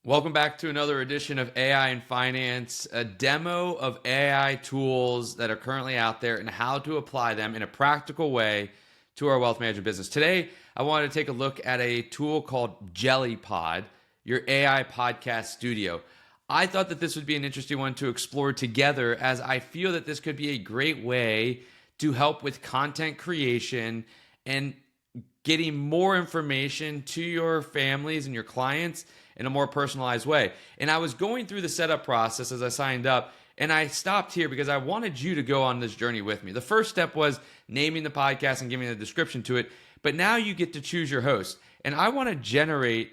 Welcome back to another edition of AI in Finance, a demo of AI tools that are currently out there and how to apply them in a practical way to our wealth management business. Today, I wanted to take a look at a tool called Jellypod, your AI podcast studio. I thought that this would be an interesting one to explore together, as I feel that this could be a great way to help with content creation and getting more information to your families and your clients in a more personalized way. And I was going through the setup process as I signed up, and I stopped here because I wanted you to go on this journey with me. The first step was naming the podcast and giving a description to it, but now you get to choose your host. And I want to generate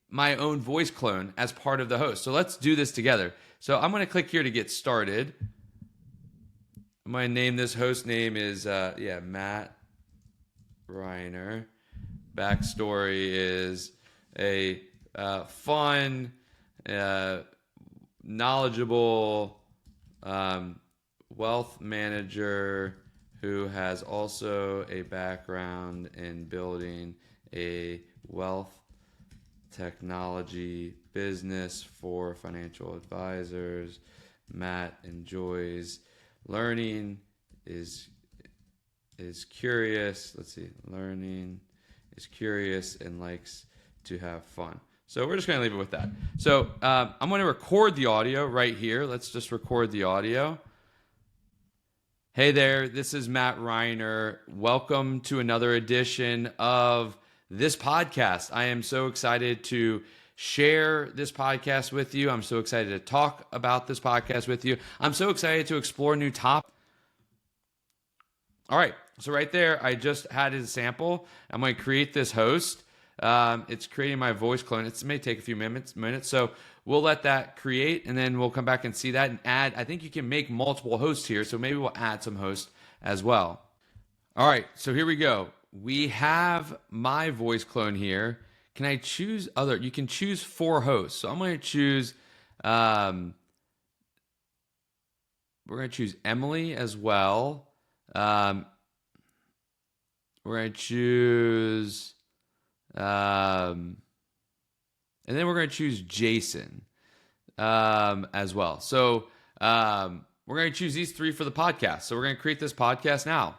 my own voice clone as part of the host. So let's do this together. So I'm going to click here to get started. I'm going to name this host name is Matt Reiner. Backstory is a fun, knowledgeable wealth manager who has also a background in building a wealth technology business for financial advisors. Matt enjoys learning, is curious. Learning, is curious, and likes to have fun. So we're just going to leave it with that. So I'm going to record the audio right here. Let's just record the audio. Hey there, this is Matt Reiner. Welcome to another edition of this podcast. I am so excited to share this podcast with you. I'm so excited to talk about this podcast with you. I'm so excited to explore new topics. All right, so right there, I just had a sample. I'm going to create this host. It's creating my voice clone. It may take a few minutes. So we'll let that create, and then we'll come back and see that and add. I think you can make multiple hosts here, so maybe we'll add some hosts as well. All right, so here we go. We have my voice clone here. Can I choose other? You can choose 4 hosts. So I'm going to choose, we're going to choose Emily as well. We're going to choose, and then we're going to choose Jason as well. So we're going to choose these 3 for the podcast. So we're going to create this podcast now.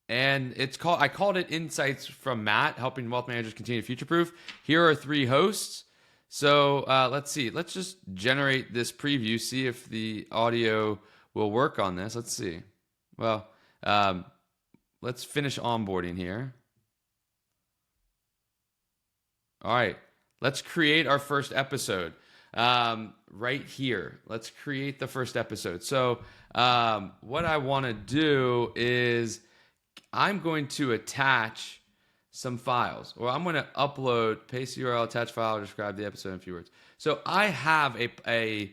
And I called it Insights from Matt, helping wealth managers continue to future-proof. Here are 3 hosts. So let's see. Let's just generate this preview, see if the audio will work on this. Let's see. Well, let's finish onboarding here. All right, let's create our first episode right here. Let's create the first episode. So what I want to do is I'm going to attach some files, or I'm going to upload, paste URL, attach file, describe the episode in a few words. So I have a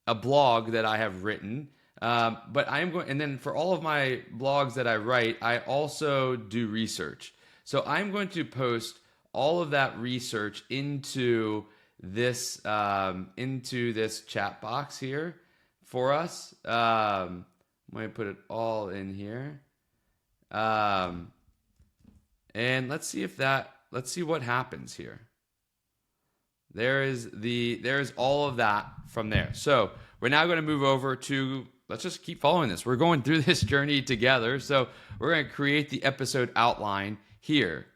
blog that I have written. But I am going, and then for all of my blogs that I write, I also do research. So I'm going to post all of that research into this chat box here for us. I'm going to put it all in here. And let's see what happens here. There's all of that from there. So we're now going to move over to, let's just keep following this. We're going through this journey together. So we're going to create the episode outline here.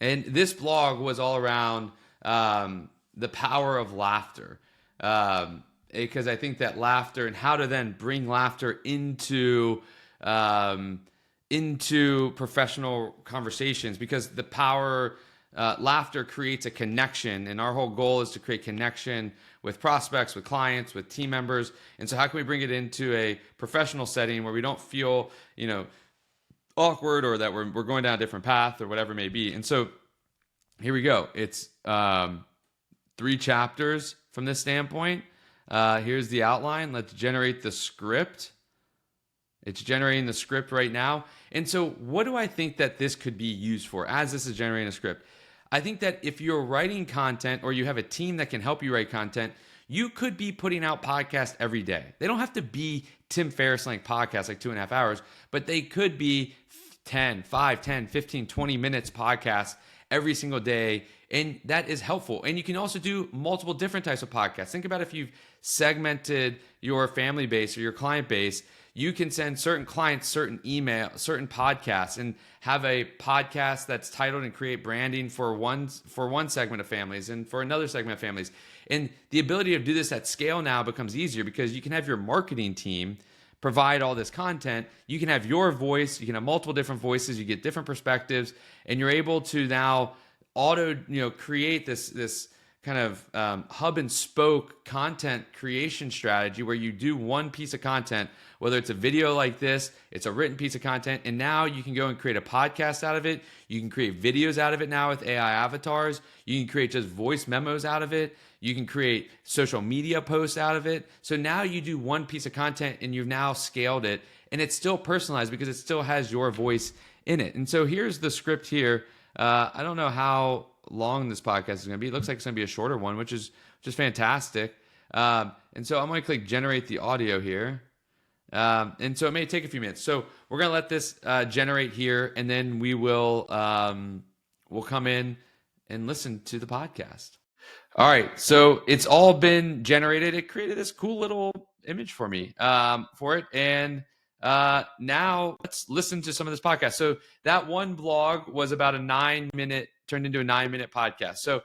And this blog was all around the power of laughter. Because I think that laughter, and how to then bring laughter into professional conversations, because the power, laughter creates a connection, and our whole goal is to create connection with prospects, with clients, with team members. And so how can we bring it into a professional setting where we don't feel, awkward, or that we're going down a different path, or whatever it may be. And so here we go. It's 3 chapters from this standpoint. Here's the outline. Let's generate the script. It's generating the script right now. And so what do I think that this could be used for as this is generating a script? I think that if you're writing content, or you have a team that can help you write content, You could be putting out podcasts every day. They don't have to be Tim Ferriss like podcasts, like 2.5 hours, but they could be 10, 5, 10, 15, 20 minutes podcasts every single day. And that is helpful. And you can also do multiple different types of podcasts. Think about if you've segmented your family base or your client base, you can send certain clients certain email, certain podcasts, and have a podcast that's titled and create branding for one segment of families and for another segment of families. And the ability to do this at scale now becomes easier because you can have your marketing team provide all this content. You can have your voice, you can have multiple different voices, you get different perspectives, and you're able to now create this kind of hub and spoke content creation strategy where you do one piece of content, whether it's a video like this, it's a written piece of content, and now you can go and create a podcast out of it. You can create videos out of it now with AI avatars. You can create just voice memos out of it. You can create social media posts out of it. So now you do one piece of content and you've now scaled it, and it's still personalized because it still has your voice in it. And so here's the script here. I don't know how long this podcast is going to be. It looks like it's going to be a shorter one, which is fantastic. And so I'm going to click generate the audio here. And so it may take a few minutes. So we're going to let this generate here, and then we'll come in and listen to the podcast. All right. So it's all been generated. It created this cool little image for me for it. And now let's listen to some of this podcast. So that one blog was about turned into a 9-minute podcast. So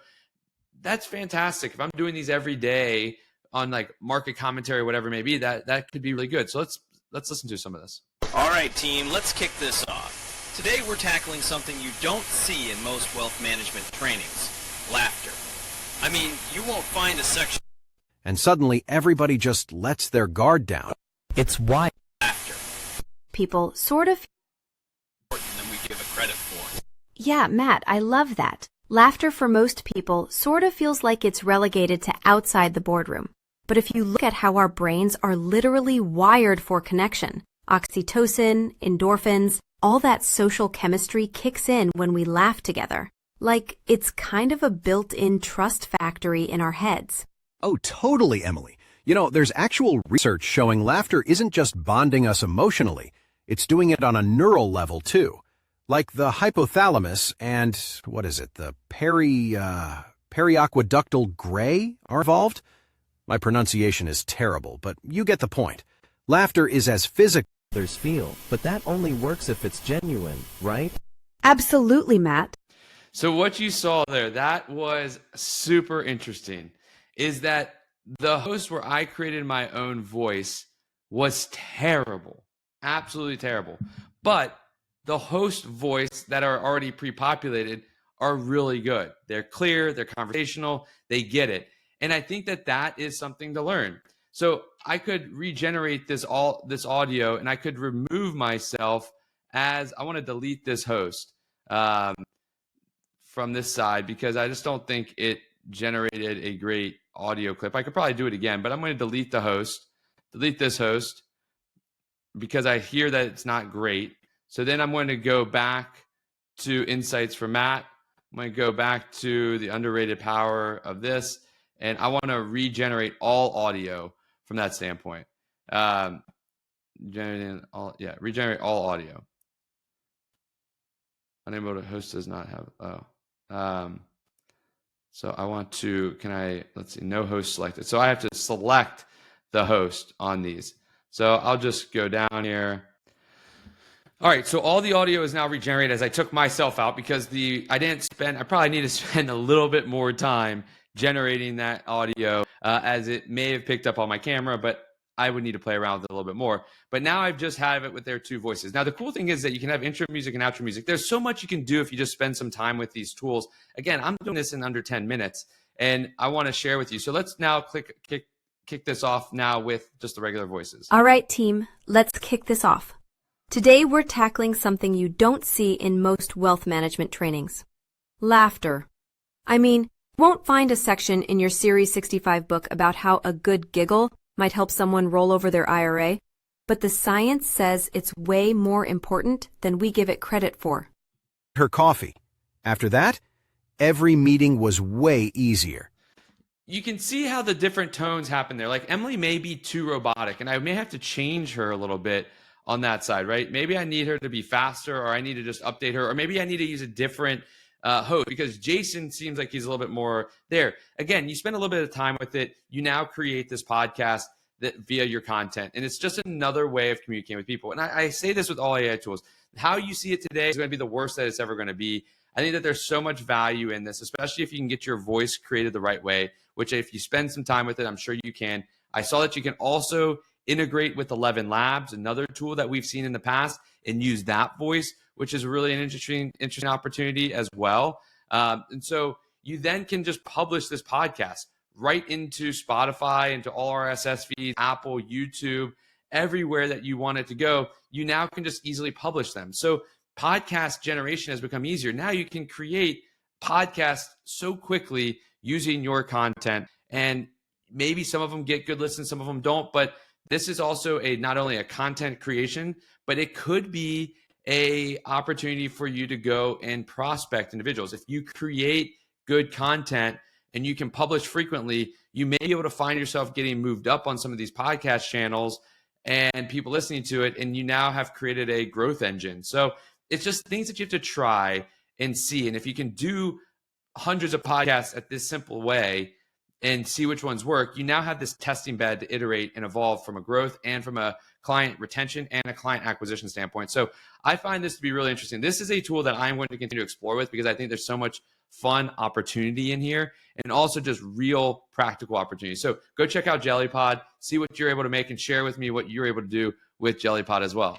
that's fantastic. If I'm doing these every day on like market commentary, whatever it may be, that could be really good. So let's listen to some of this. All right, team, let's kick this off. Today we're tackling something you don't see in most wealth management trainings: laughter. I mean, you won't find a section. And suddenly everybody just lets their guard down. It's why Laughter. People sort of. More than we give it credit for. Yeah, Matt, I love that. Laughter for most people sort of feels like it's relegated to outside the boardroom. But if you look at how our brains are literally wired for connection, oxytocin, endorphins, all that social chemistry kicks in when we laugh together. Like, it's kind of a built-in trust factory in our heads. Oh, totally, Emily. You know, there's actual research showing laughter isn't just bonding us emotionally. It's doing it on a neural level, too. Like the hypothalamus and, the periaqueductal gray are involved? My pronunciation is terrible, but you get the point. Laughter is as physical others feel, but that only works if it's genuine, right? Absolutely, Matt. So what you saw there, that was super interesting, is that the host where I created my own voice was terrible, absolutely terrible. But the host voice that are already pre-populated are really good. They're clear, they're conversational, they get it. And I think that is something to learn. So I could regenerate this audio, and I could remove myself as I want to delete this host from this side because I just don't think it generated a great audio clip. I could probably do it again, but I'm going to delete this host because I hear that it's not great. So then I'm going to go back to Insights for Matt. I'm going to go back to the underrated power of this, and I want to regenerate all audio from that standpoint. Regenerate all audio. Unable to host does not have. So I want to, let's see, no host selected. So I have to select the host on these. So I'll just go down here. All right, so all the audio is now regenerated as I took myself out because I probably need to spend a little bit more time generating that audio as it may have picked up on my camera, but I would need to play around with it a little bit more. But now I've just had it with their two voices. Now, the cool thing is that you can have intro music and outro music. There's so much you can do if you just spend some time with these tools. Again, I'm doing this in under 10 minutes, and I want to share with you. So let's now kick this off now with just the regular voices. All right, team, let's kick this off. Today, we're tackling something you don't see in most wealth management trainings: laughter. I mean, you won't find a section in your Series 65 book about how a good giggle might help someone roll over their IRA, but the science says it's way more important than we give it credit for. her coffee. After that, every meeting was way easier. you can see how the different tones happen there. Like Emily may be too robotic, and I may have to change her a little bit on that side, right? Maybe I need her to be faster, or I need to just update her, or maybe I need to use a different host, because Jason seems like he's a little bit more there. Again, you spend a little bit of time with it. You now create this podcast that via your content, and it's just another way of communicating with people. And I say this with all AI tools. How you see it today is going to be the worst that it's ever going to be. I think that there's so much value in this, especially if you can get your voice created the right way, which if you spend some time with it, I'm sure you can. I saw that you can also integrate with 11 Labs, another tool that we've seen in the past, and use that voice, which is really an interesting opportunity as well. And so you then can just publish this podcast right into Spotify, into all RSS feeds, Apple, YouTube, everywhere that you want it to go. You now can just easily publish them. So podcast generation has become easier. Now you can create podcasts so quickly using your content, and maybe some of them get good listens, some of them don't, but this is also not only a content creation, but it could be a opportunity for you to go and prospect individuals. If you create good content and you can publish frequently, you may be able to find yourself getting moved up on some of these podcast channels and people listening to it, and you now have created a growth engine. So it's just things that you have to try and see. And if you can do hundreds of podcasts at this simple way and see which ones work, you now have this testing bed to iterate and evolve from a growth and from a client retention and a client acquisition standpoint. So I find this to be really interesting. This is a tool that I'm going to continue to explore with, because I think there's so much fun opportunity in here, and also just real practical opportunities. So go check out Jellypod, see what you're able to make, and share with me what you're able to do with Jellypod as well.